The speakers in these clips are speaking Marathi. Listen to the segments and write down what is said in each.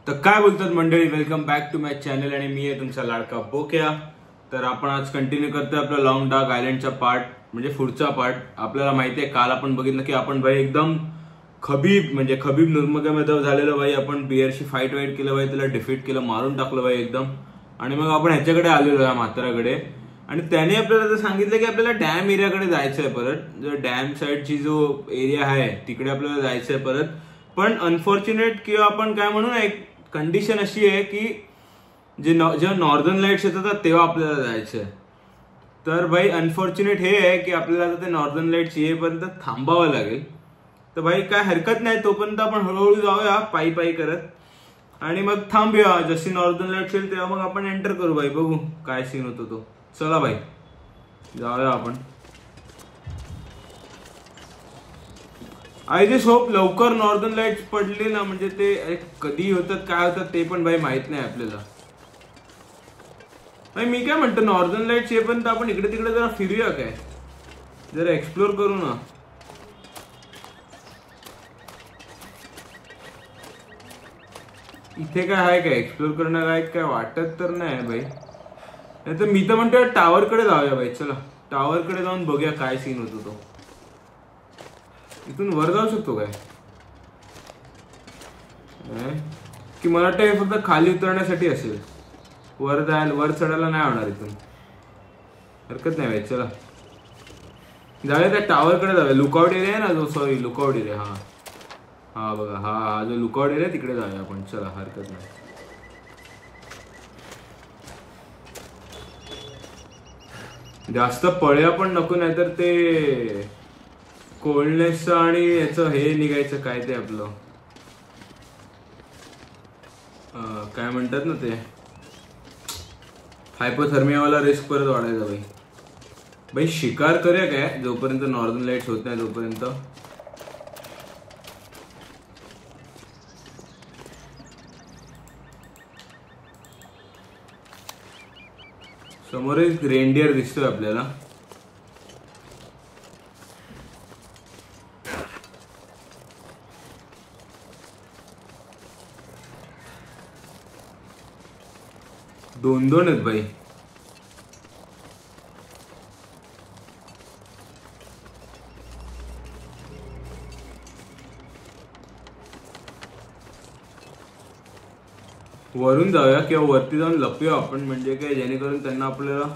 तर काय बोलतात मंडळी, welcome back to my channel आणि मी आहे तुमचा लाडका बोक्या। तर आपण आज कंटिन्यू करतोय आपला लॉंग डार्क आयलंडचा पार्ट, म्हणजे पुढचा पार्ट। आपल्याला माहिती आहे काल आपण बघितलं की आपण भाई एकदम खबीब नूरमगोदोव झालेलं भाई। आपण बियरशी फाईट केलं भाई, त्याला डिफीट केलं, मारून टाकलं भाई एकदम। आणि मग आपण ह्याच्याकडे आलेलो या म्हाताऱ्याकडे आणि त्याने आपल्याला सांगितलं की आपल्याला डॅम एरियाकडे जायचंय परत, जो डॅम साईडची जो एरिया आहे तिकडे आपल्याला जायचंय परत। पण अनफॉर्च्युनेट किंवा आपण काय म्हणू ना, एक कंडिशन अशी आहे की जेव्हा नॉर्दर्न लाईट्स येतात तेव्हा आपल्याला जायचंय। तर भाई अनफॉर्च्युनेट हे आहे की आपल्याला आता ते नॉर्दर्न लाईट्स येईपर्यंत थांबावं लागेल। तर भाई काय हरकत नाही, तोपर्यंत आपण हळूहळू जाऊया पायी पायी करत आणि मग थांबूया। जशी नॉर्दर्न लाईट्स येईल तेव्हा मग आपण एंटर करू भाई, बघू काय सीन होतो तो। चला भाई जाऊया आपण। आय जस्ट होप लवकर नॉर्दर्न लाईट्स पडली ना, म्हणजे ते कधी होतात काय होतात ते पण भाई माहित नाही आपल्याला। भाई मी काय म्हणतो, नॉर्दर्न लाईट्स येईपर्यंत आपण इकडे तिकडे जरा फिरूया, काय जरा एक्सप्लोर करू ना। इथे काय आहे काय एक्सप्लोर करण्यालायक, काय वाटत तर नाही भाई। नाही तर मी तर म्हणतो टावर कडे जाऊया भाई, चला टावर कडे जाऊन बघूया काय सीन होतो तो। इथून वर जाऊ शकतो काय की मला वाटतं फक्त खाली उतरण्यासाठी असेल, वर चढायला नाही होणार इथून। हरकत नाही भाई, चला जाऊया त्या टावर कडे जाऊया। लुकआउट एरिया आहे ना जो, सॉरी लुकआउट एरिया, हा बघा, हा जो लुकआउट एरिया तिकडे जाऊया आपण, चला हरकत नाही। जास्त पळ्या पण नको, नाही तर ते कोल्डनेस आणि याचं हे निघायचं, काय ते आपलं काय म्हणतात ना ते, हायपोथर्मियावाला रिस्क परत वाढायचा भाई। भाई शिकार करूया काय जोपर्यंत नॉर्दर्न लाईट्स होत नाही तोपर्यंत। समोर एक रेनडियर दिसतोय आपल्याला। दोन आहेत भाई। वरून जाऊया किंवा वरती जाऊन लपूया आपण, म्हणजे काय जेणेकरून त्यांना आपल्याला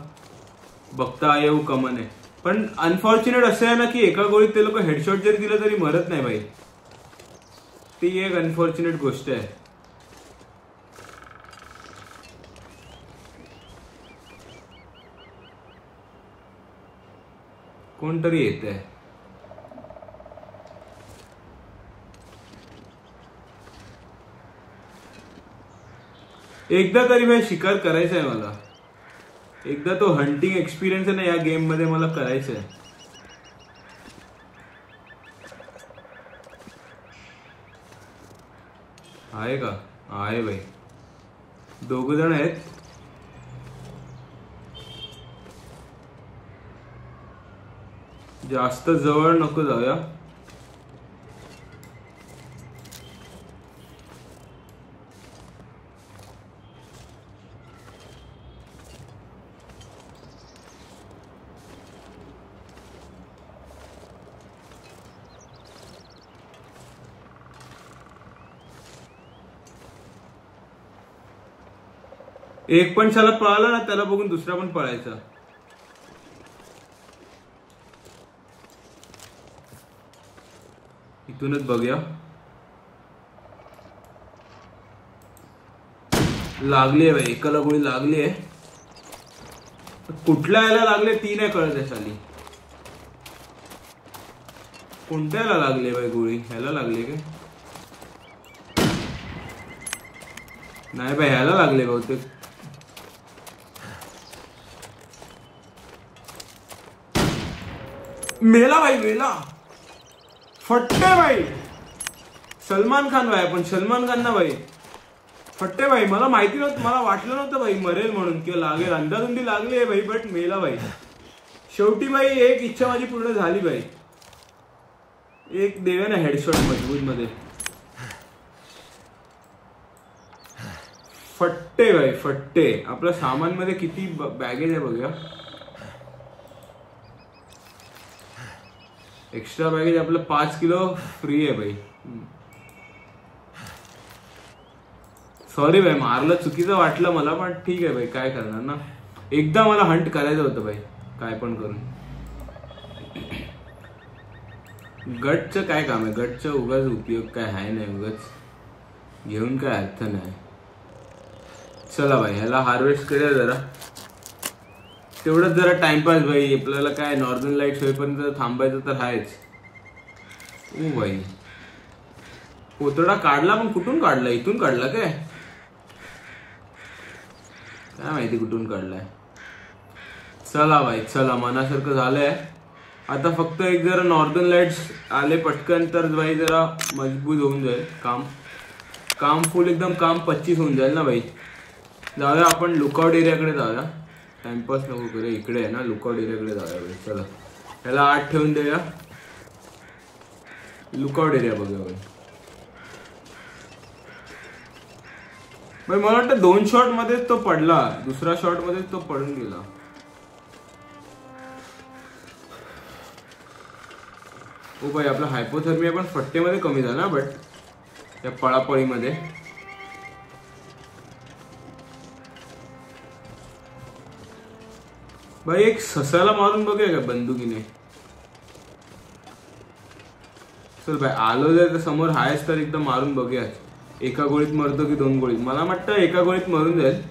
बघता येऊ कमाने। पण अनफॉर्च्युनेट असं आहे ना की एका गोळीत ते लोक हेडशॉट जरी दिलं तरी मरत नाही भाई, ती एक अनफॉर्च्युनेट गोष्ट आहे। कोणतरी येत आहे, एकदा तरी भाई शिकार करायचा आहे मला। एकदा तो हंटिंग एक्सपिरियन्स आहे ना या गेम मध्ये मला करायचा आहे। आहे का? आहे भाई, दोघ जण आहेत। जास्त जवळ नको जाऊया। एक पण शाला पळाला ना त्याला बघून दुसरा पण पळायचा। इथूनच बघूया, लागली आहे भाई, एकाला गोळी लागली आहे। कुठल्या याला लागले ती नाही कळत आहे साली, कोणत्या याला लागली भाई गोळी, ह्याला लागली काय? नाही भाई ह्याला लागले बहुतेक। मेला भाई, मेला फट्टे भाई। सलमान खान भाई, पण सलमान खान ना भाई फट्टे भाई। मला माहिती नव्हतं, मला वाटलं नव्हतं भाई मरेल म्हणून किंवा लागेल, अंदाधुंदी लागली आहे भाई, बट मेला भाई। शेवटी भाई एक इच्छा माझी पूर्ण झाली भाई, एक देवे ना हेडशॉट मजबूत मध्ये। फट्टे भाई फट्टे. आपल्या सामान मध्ये किती बॅगेज आहे बघूया. एक्स्ट्रा बॅगेज आपलं 5 किलो फ्री आहे भाई. सॉरी भाई, मारलं चुकीचं वाटलं मला, पण ठीक आहे भाई, काय करणार ना. एकदा मला हंट करायचं होतं भाई, काय पण करून. गटचं काय काम आहे, गटचं उगाच उपयोग काय आहे नाही, उगाच घेऊन काय अर्थ नाही. चला भाई, ह्याला हार्वेस्ट करूया जरा, तेवढंच जरा टाइमपास भाई. आपल्याला काय नॉर्दर्न लाईट्स होईपर्यंत थांबायचं तर आहेच. ओ भाई, पोतडा काढला, पण कुठून काढला? इथून काढला काय माहिती कुठून काढलाय. चला भाई चला, मनासारखं झालंय. आता फक्त एक जरा नॉर्दर्न लाईट्स आले पटकन तर भाई जरा मजबूत होऊन जाईल काम फुल एकदम काम 25 होऊन जाईल ना भाई. जाऊया आपण लुकआउट एरियाकडे जाऊया, टाइमपास नको करूया. इकडे आहे ना लुकआउट एरियाकडे जाऊया भाई. चला त्याला 8 ठेवून देऊया, लुकआउट एरिया बघूया भाई. मला वाटतं 2 शॉट मध्येच तो पडला, दुसऱ्या शॉट मध्येच तो पडून गेला. ओ भाई, आपला हायपोथर्मिया पण फट्टेमध्ये कमी झाला, बट त्या पळापळीमध्ये. भाई एक ससाला मारून बघूया का बंदुकीने. चल भाई, आलो जर तर समोर हायच तर एकदम मारून बघूया. एका गोळीत मरतो की 2 गोळीत? मला वाटतं एका गोळीत मरून जाईल.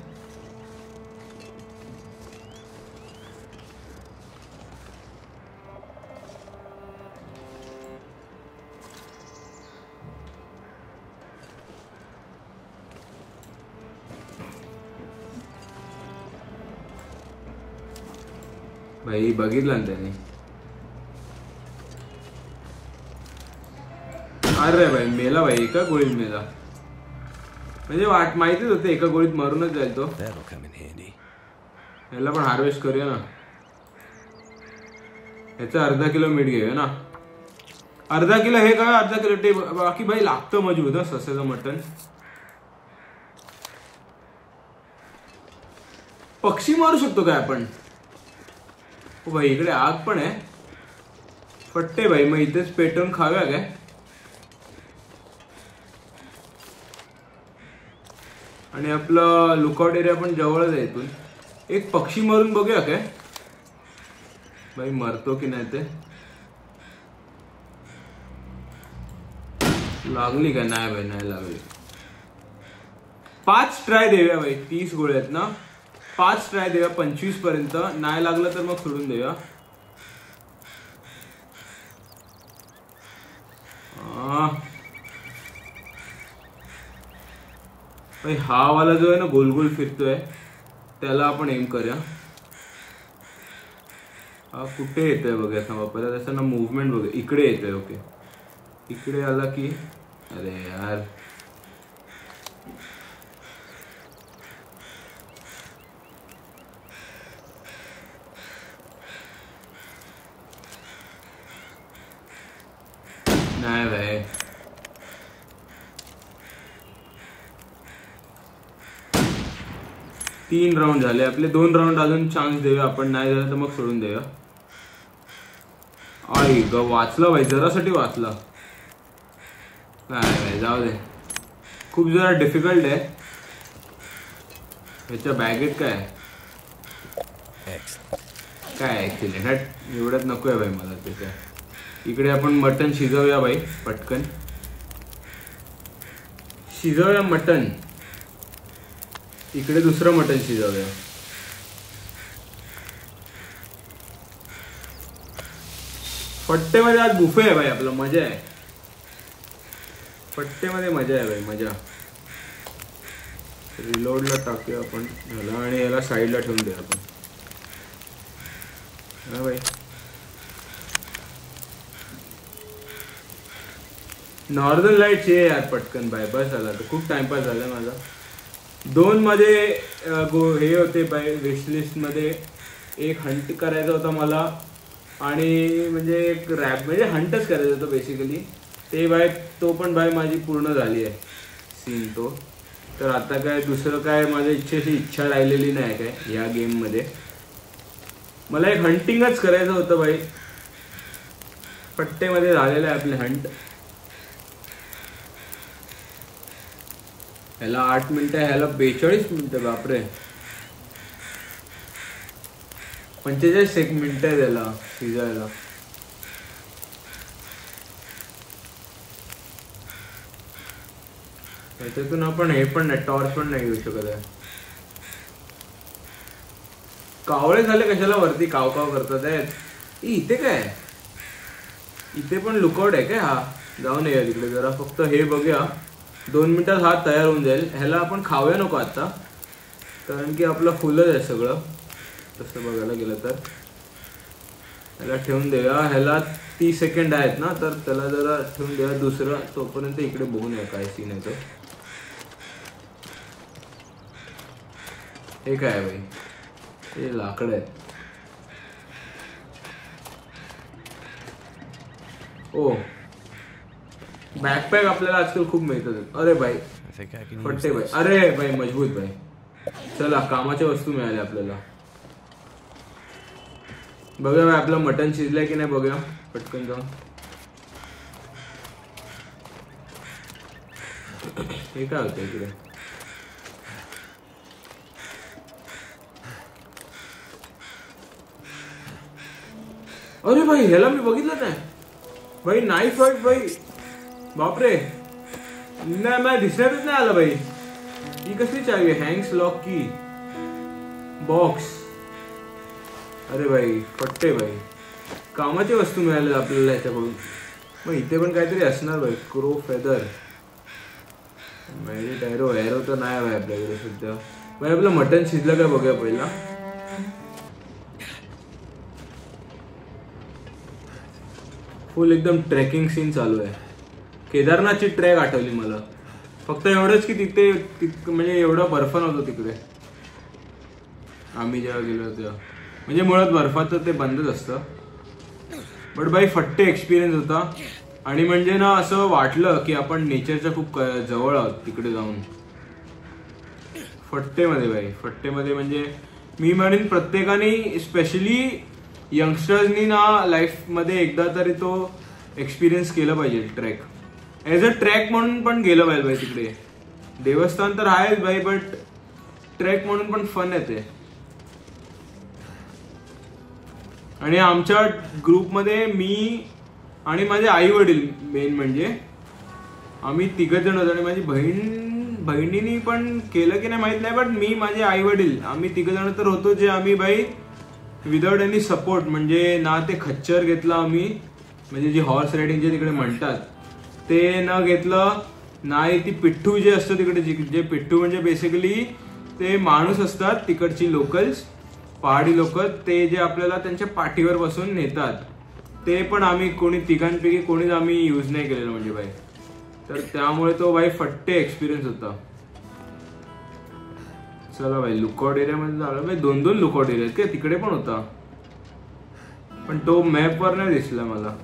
भाई बघितलं ना त्याने. अरे भाई मेला भाई, एका गोळीत मेला. म्हणजे माहितीच होते एका गोळीत मरूनच जाईल तो. याला पण हार्वेस्ट करूया ना. याचा अर्धा किलो मीठ घेऊया ना. अर्धा किलो हे काय, अर्धा किलो ते. बाकी भाई लागतं मजबूत सस्याचं मटण. पक्षी मारू शकतो काय आपण? हो भाई, इकडे आग पण आहे. फट्टे भाई, मग इथेच पेटवून खाव्या काय? आणि आपलं लुकआउट एरिया पण जवळच आहे इथून. एक पक्षी मारून बघूया काय भाई, मरतो की नाही ते. लागली का? नाही भाई, नाही लागली. 5 ट्राय देऊया भाई. 30 गोळे आहेत ना, 5 ट्राय देऊया 25 पर्यंत. नाही लागलं तर मग सोडून देऊया. भाई हा वाला जो आहे ना गोल गोल फिरतोय, त्याला आपण एम करूया. हा कुठे येतोय बघूया, थांबा पहिला त्याचं ना मूवमेंट बघूया. इकडे येतोय. ओके, इकडे आला की. अरे यार, नाही भाई. तीन राऊंड झाले आपले. 2 राऊंड अजून चान्स देऊया आपण. नाही झालं तर मग सोडून देऊया. आई ग, वाचला भाई, जरासाठी वाचला. नाही भाई, जाऊ दे. खूप जरा डिफिकल्ट आहे. ह्याच्या बॅगेत काय काय ऍक्च्युली हट एवढ्यात नको आहे भाई मला ते काय. इकडे आपण मटण शिजवूया भाई पटकन. शिजवूया मटण. इकडे दुसरं मटण शिजवूया. फट्टेमध्ये आज बुफे आहे भाई आपला. मजा आहे फट्टेमध्ये, मजा आहे भाई, मजा. रिलोडला टाकूया आपण ह्याला आणि याला साईडला ठेवून देऊया आपण. हा भाई, नॉर्दर्न लाईट्स ये यार पटकन भाई. बस झाला तर खूप टाइमपास झाला माझा. 2 मध्ये हे होते भाई विशलिस्ट मध्ये. एक हंट करायचा होता मला आणि म्हणजे एक रॅप म्हणजे हंटच करायचं होतं बेसिकली ते भाई. तो पण भाई माझी पूर्ण झाली आहे सीन तो. तर आता काय दुसरं काय माझ्या इच्छा राहिलेली नाही काय या गेम मध्ये. मला एक हंटिंगच करायचं होतं भाई. पट्टेमध्ये झालेलं आहे आपले हंट. ह्याला 8 मिनिटं, ह्याला 42 मिनिटं. बापरे, 45 मिनिटं आहे त्याला शिजायला. त्याच्यातून आपण हे पण नाही, टॉर्च पण नाही घेऊ शकत आहे. कावळे झाले कशाला वरती काव काव करतात आहेत. इथे काय, इथे पण लुकआउट आहे काय? हा जाऊन या तिकडे जरा, फक्त हे बघूया. 2 मिनिटात हा तयार होऊन जाईल. ह्याला आपण खाऊया नको आता, कारण की आपलं फुलच आहे सगळं तसं बघायला गेलं तर. ह्याला ठेवून देऊया. ह्याला 30 सेकंड आहेत ना, तर त्याला जरा ठेवून देऊया. दुसरं तोपर्यंत इकडे बघून या काय सीन आहे तो. हे काय भाई, हे लाकड आहे. ओ बॅकपॅक आपल्याला आजकाल खूप मिळतात. अरे भाई फट्टे भाई, अरे भाई मजबूत भाई. चला कामाच्या वस्तू मिळाल्या आपल्याला. बघूया भाई आपलं मटण शिजलंय की नाही बघूया पटकन जाऊन. हे काय होतं इकडे? अरे भाई ह्याला मी बघितलं नाही भाई. नाईफ वाईफ भाई, बापरे. नाही मला दिसण्यातच नाही आलं भाई. ही कसली चावी आहे? हँग्स लॉक की बॉक्स. अरे भाई फट्टे भाई, कामाची वस्तू मिळाली आपल्याला ह्याच्याकडून. मग इथे पण काहीतरी असणार भाई. Crow feather, magic arrow. Arrow तर नाही भाई आपल्याकडे सध्या. भाई आपलं मटण शिजलं काय बघूया पहिला. फुल एकदम ट्रेकिंग सीन चालू आहे. केदारनाथची ट्रेक आठवली मला. फक्त एवढंच की तिथे म्हणजे एवढा बर्फ नव्हता तिकडे आम्ही जेव्हा गेलो तेव्हा. म्हणजे मुळात बर्फाचं ते बंदच असतं. बट बाई फट्टे एक्सपिरियन्स होता. आणि म्हणजे ना असं वाटलं की आपण नेचरच्या खूप जवळ आहोत तिकडे जाऊन. फट्टेमध्ये बाई, फट्टेमध्ये म्हणजे मी म्हणेन प्रत्येकाने स्पेशली यंगस्टर्सनी ना लाईफमध्ये एकदा तरी तो एक्सपिरियन्स केलं पाहिजे. ट्रेक ॲज अ ट्रॅक म्हणून पण गेलं पाहिजे भाई तिकडे. देवस्थान तर आहेच भाई, बट ट्रेक म्हणून पण फन येते. आणि आमच्या ग्रुपमध्ये मी आणि माझे आई वडील मेन म्हणजे आम्ही 3 जण होतो. आणि माझी बहिणीनी पण केलं की नाही माहित नाही, बट मी माझे आई वडील आम्ही 3 जण तर होतो जे आम्ही भाई विदाउट एनी सपोर्ट. म्हणजे ना ते खच्चर घेतलं आम्ही, म्हणजे जी हॉर्स रायडिंग जे तिकडे म्हणतात ते न घेतलं, नाही ती पिठ्ठू जे असतं तिकडे. जे पिठ्ठू म्हणजे बेसिकली ते माणूस असतात तिकडची लोकल्स, पहाडी लोक, ते जे आपल्याला त्यांच्या पाठीवर बसून नेतात. ते पण आम्ही कोणी 3 कोणीच आम्ही यूज नाही केलेलं म्हणजे भाई. तर त्यामुळे तो भाई फट्टे एक्सपिरियन्स होता. चला भाई लुकआउट एरियामध्ये झालं भाई. 2 लुकआउट एरिया काय तिकडे पण होता, पण तो मॅपवर नाही दिसला मला.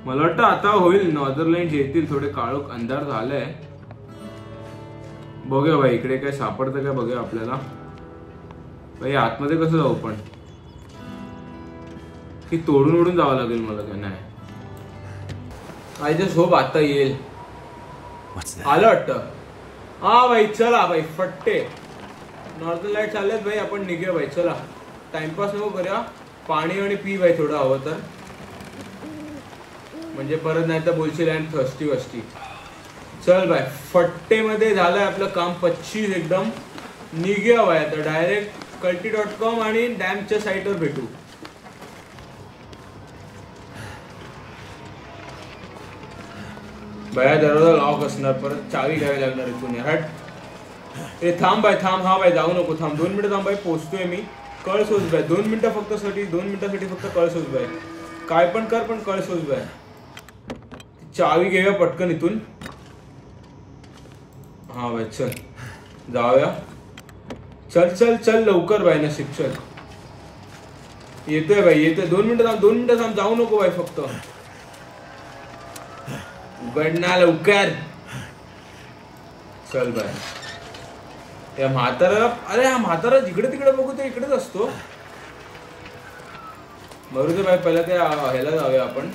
मला वाटतं आता होईल, नॉर्दर्न लाईन्स येतील. थोडे काळोख अंधार झालाय. बघूया भाई इकडे काय सापडतं काय बघूया आपल्याला. भाई आतमध्ये कसं जाऊ पण, की तोडून उडून जावं लागेल मला काय? नाही, आय जस्ट होप आता येईल. आलं वाटतं. हा भाई चला भाई फट्टे नॉर्दर्न लाईट चाललेत भाई. आपण निघूया भाई. चला टाइमपास नको करूया. पाणी आणि पी भाई थोडं हवं तर, म्हणजे परत नाही तर बोलशील अँड थर्स्टी वस्टी. चल भाई फट्टेमध्ये झालंय आपलं काम 25 एकदम. निघूया भाई आता डायरेक्ट कल्टी.com आणि डॅमच्या साईटवर भेटू. भाई दरवाजा लॉक असणार, परत चावी घ्यावी लागणार इथून. हट ए थांब भाई थांब. हा भाई जाऊ नको, थांब 2 मिनिटं थांब भाई. पोचतोय मी. कळ सोच भाई 2 मिनिटं फक्त साठी, 2 मिनिटासाठी फक्त कळ सोच भाई. काय पण कर पण कळ सोच भाई. चावी घेऊया पटकन इथून. हा भाई चल जाऊया. चल चल चल लवकर भाई. नशीब चल येतोय भाई येतोय. 2 मिनिटं थांब, 2 मिनिटं थांब. जाऊ नको भाई फक्त. उघड ना लवकर. चल भाई या म्हातारा, अरे हा म्हातारा जिकडे तिकडे बघू ते इकडेच असतो. बरोबर भाई, पहिला त्या ह्याला जाऊया आपण.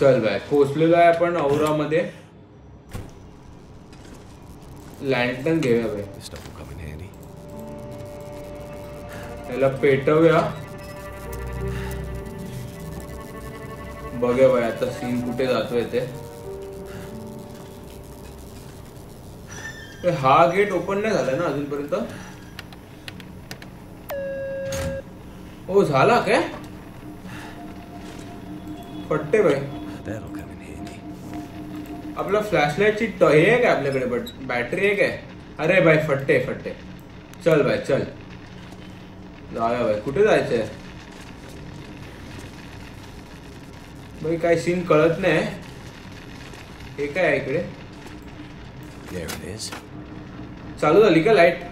चल बाय, पोहोचलेलो आहे आपण औरामध्ये. लँटर्न घेऊया बाय, त्याला पेटवूया. बघूया बाय आता सीन कुठे जातोय ते. हा गेट ओपन नाही झाला ना अजूनपर्यंत. ओ झाला काय? फट्टे बाय, आपला फ्लॅशलाइटची हे आहे काय आपल्याकडे? बॅटरी आहे काय? अरे बाय फट्टे फट्टे. चल बाय चल जाऊया बाय. कुठे जायचंय बाई? काय सीन कळत नाही. हे काय आहे इकडे? चालू झाली का लाईट?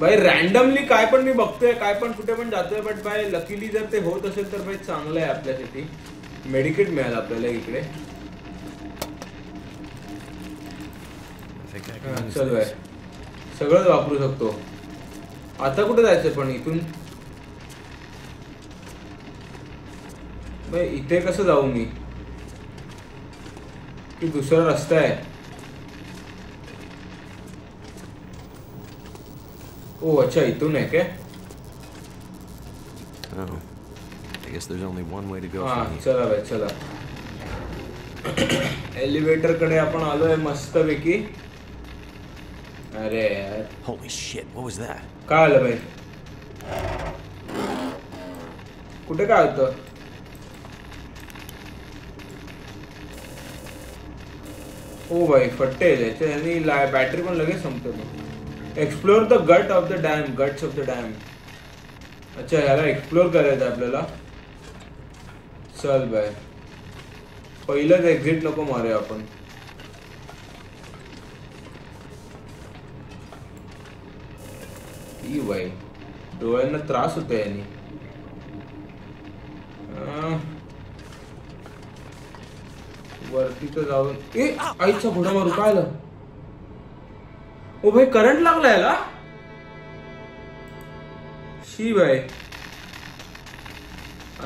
बाई रॅन्डमली काय पण मी बघतोय, काय पण कुठे पण जातोय. बट बाय लकीली जर ते होत असेल तर बाई चांगलं आहे आपल्यासाठी. मेडिकेट मिळालं आपल्याला इकडे. चल बाय, सगळंच वापरू शकतो. आता कुठे जायचं पण इथून? बाई इथे कसं जाऊ मी? की दुसरा रस्ता आहे? ओ अच्छा, इथून आहे काय? हा चला बाय चला. एलिव्हेटर कडे आपण आलोय मस्त पैकी. अरे काय आलं बाई? कुठे काय होतं? ओ भाई फट्टे त्याचे आणि बॅटरी पण लगेच संपतो. Explore the gut of the dam, guts of the dam. अच्छा ह्याला एक्सप्लोर करायचं आपल्याला. चल बाय, पहिलंच एक्झिट नको मारूया आपण. ई बाई डोळ्यांना त्रास होतो याने. वरती तर जाऊन आईचा घोडा मारू. काय आलं? ओ भाई करंट लागला याला. शी बाय,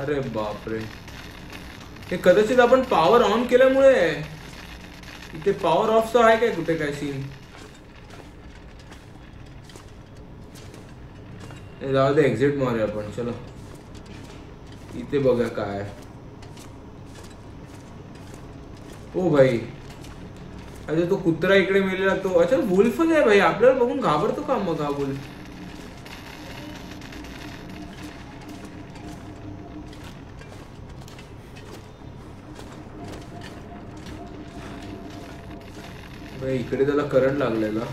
अरे बापरे. हे कदाचित आपण पॉवर ऑन केल्यामुळे. इथे पॉवर ऑफ आहे काय कुठे? काय सीन? जाऊ दे, एक्झिट मारूया आपण. चलो इथे बघा काय. ओ भाई, अच्छा तो कुत्रा इकडे मेलेला तो. अच्छा वुल्फच आहे भाई. आपल्याला बघून घाबरतो का मग हा वुल्फ? भाई इकडे त्याला करंट लागलेला.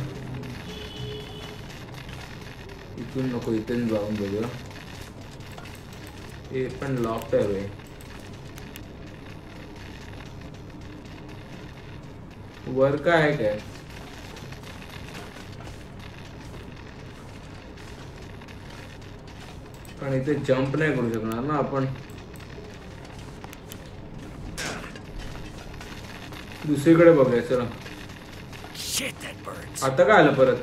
इथून नको, इथून जाऊन बघूया. हे पण लॉक आहे भाई. वर काय आहे काय? पण इथे जंप नाही करू शकणार ना आपण. दुसरीकडे बघूया. चला आता काय आलं परत?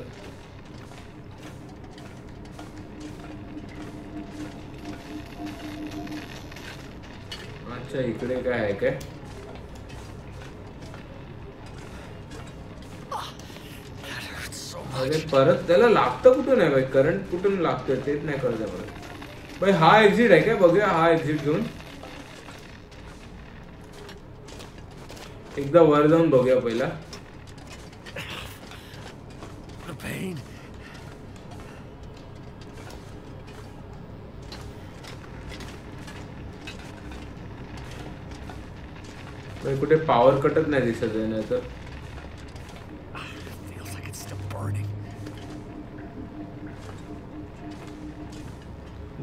अच्छा इकडे काय आहे काय? अरे परत त्याला लागतं कुठून आहे भाई? करंट कुठून लागतंय तेच नाही कळत परत. भाई हा एक्झिट आहे काय? बघूया हा एक्झिट घेऊन एकदा वर जाऊन बघूया पहिला. कुठे पॉवर कटच नाही दिसत आहे. नाही तर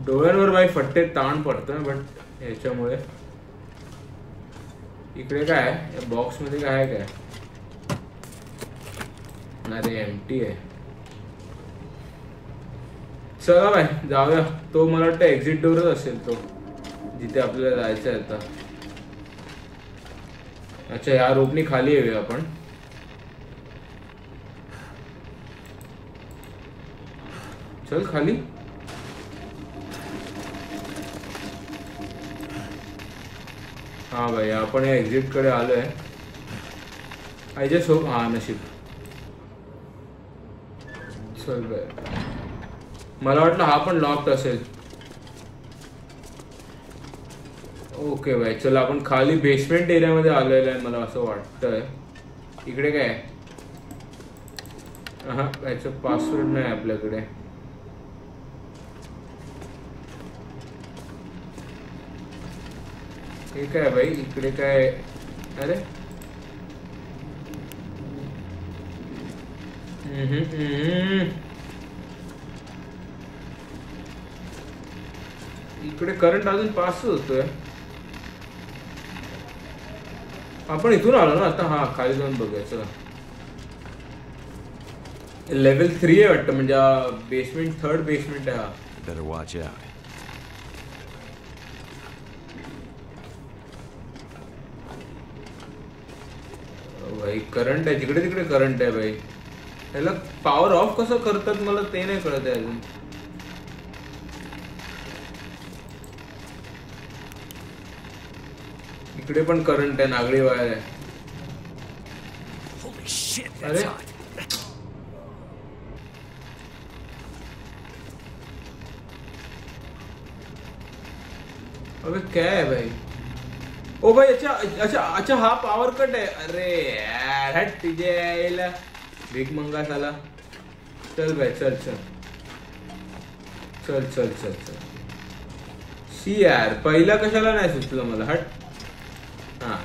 डोळ्यांवर बाई फट्टे ताण पडतोय. बट ह्याच्यामुळे इकडे काय आहे? या बॉक्स मध्ये काय आहे काय? अरे एम्प्टी आहे. चला बाय जाऊया. तो मला वाटतं एक्झिट डोरच असेल तो, जिथे आपल्याला जायचं आहे आता. अच्छा ह्या रोपनी खाली येऊया आपण. चल खाली. हा भाई आपण या एक्झिट कडे आलोय. I just hope. हा नशीब. चल बाय. मला वाटलं हा पण लॉक्ड असेल. ओके भाई चल आपण खाली बेसमेंट एरियामध्ये आलेलो आहे मला असं वाटतंय. इकडे काय आहे? हा याचं पासवर्ड नाही आपल्याकडे. हे काय भाई इकडे काय? अरे इकडे करंट अजून पास होतोय. आपण इथून आलो ना आता. हा खाली जाऊन बघायचं. लेवल 3 आहे वाटतं म्हणजे बेसमेंट. 3rd बेसमेंट आहे हा. Better watch out. भाई करंट आहे जिकडे तिकडे. करंट आहे भाई. त्याला पॉवर ऑफ कसं करतात मला ते नाही कळत आहे अजून. इकडे पण करंट आहे. नागडी वायर आहे. अरे अबे क्या है भाई? ओ भाई अच्छा अच्छा अच्छा हा पॉवर कट है. अरे यार हट तुझे यायला भीक मंगा साला. चल भाई चल चल चल चल चल चल. शी यार पहिला कशाला नाही सुचलं मला. हट. हा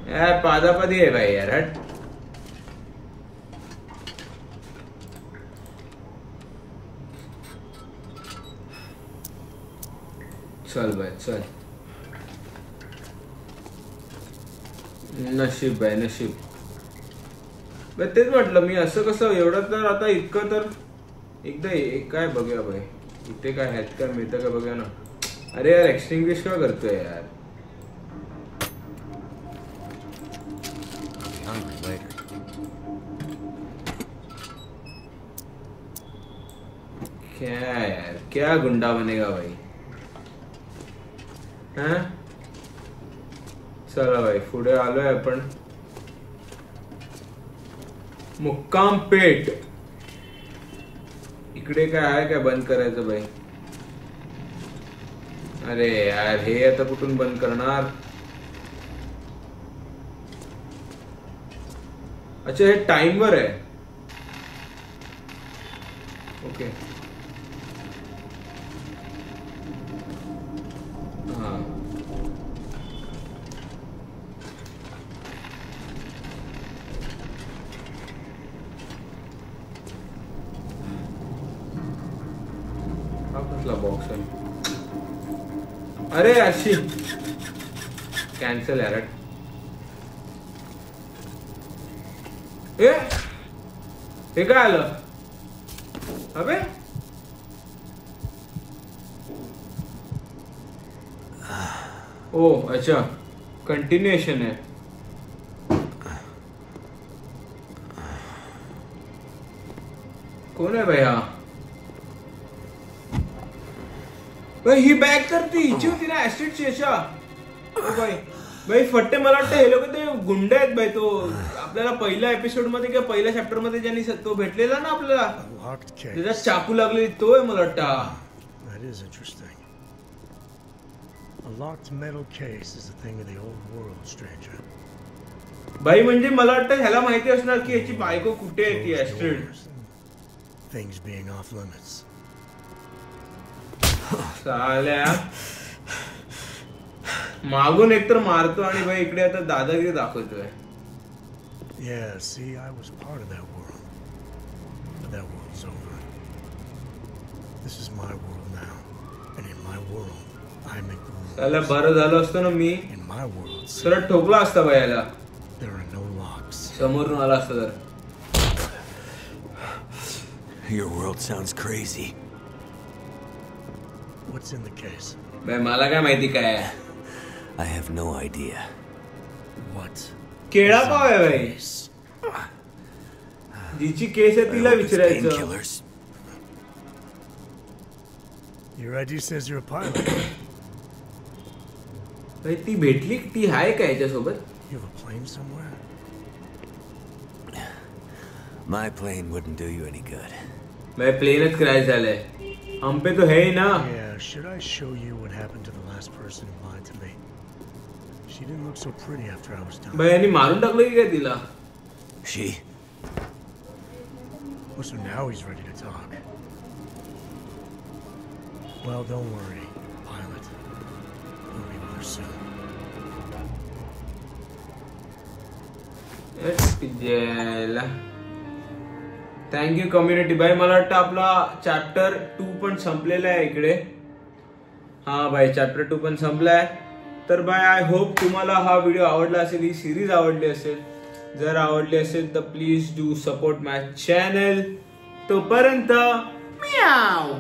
यार पादापादी आहे भाई यार. हट. चल भाई चल. नशीब भाई नशीब. तेच म्हटलं मी असं कसं एवढं. तर आता इतकं तर एकदा काय बघूया भाई. इथे काय आहेत काय मिळतं का बघूया ना. अरे यार एक्सटिंग्विश का करतोय यार. क्या यार क्या गुंडा बनेगा भाई. हा चला भाई पुढे आलोय आपण. मुक्काम पेठ. इकडे काय आहे काय बंद करायचं भाई. अरे यार हे आता कुठून बंद करणार. अच्छा हे टाइमवर आहे. ओके हा कसला बॉक्स आहे. अरे अशी कॅन्सल यार. हे काय आलं अबे. ओ अच्छा कंटिन्युएशन आहे. कोण आहे भाई हा. भाई ही बॅग तर ती हिची होती ना ऍसिडची. अशा भाई भाई फट्टे. मला वाटतं हे लोक ते गुंड आहेत भाई. तो आपल्याला पहिल्या एपिसोड मध्ये किंवा पहिल्या चॅप्टर मध्ये ज्यांनी तो भेटलेला ना आपल्याला त्याच्यात चाकू लागलेली तो आहे मला वाटतं हा. That is interesting. A locked metal case is a thing of the old world, stranger. भाई म्हणजे मला वाटतं ह्याला माहिती असणार की याची बायको कुठे आहे ती ऍस्ट्रिड. Things being off limits. साल्या मागून एकतर मारतो आणि भाई इकडे आता दादागिरी दाखवतोय. Yeah, see, I was part of that world. But that world's over. This is my world now. And in my world, I make the rules. साल्या बरं झालं असतं ना मी In my world, सरळ ठोकला असता भाई याला. there are no locks. समोरून आला असता तर. Your world sounds crazy. What's in the case? बाय मला काय माहिती काय आहे. I have no idea. What? केळा पाव आहे भाई. जिची केस आहे तिला I hope it's विचारायचं. painkillers. Your ID says you're a pilot. भाई ती भेटली ती आहे का याच्यासोबत. You have a plane somewhere? My plane wouldn't do you any good. भाई प्लेनच क्रॅश झालंय. हम पे तो है ही ना. Yeah, should I show you what happened to the last person who lied to me? She didn't look so pretty after I was done. भाई यांनी मारून टाकलं की काय तिला. She? Oh, so now he's ready to talk. Well, don't worry, pilot. We'll be with her soon. Thank you community. भाई मला वाटतं आपला चॅप्टर 2 पण संपलेला आहे इकडे. हा भाई चॅप्टर 2 पण संपलाय. तर बाय आय होप तुम्हाला हा व्हिडिओ आवडला असेल, ही सिरीज आवडली असेल. जर आवडली असेल तर please do support my channel. तोपर्यंत म्याव.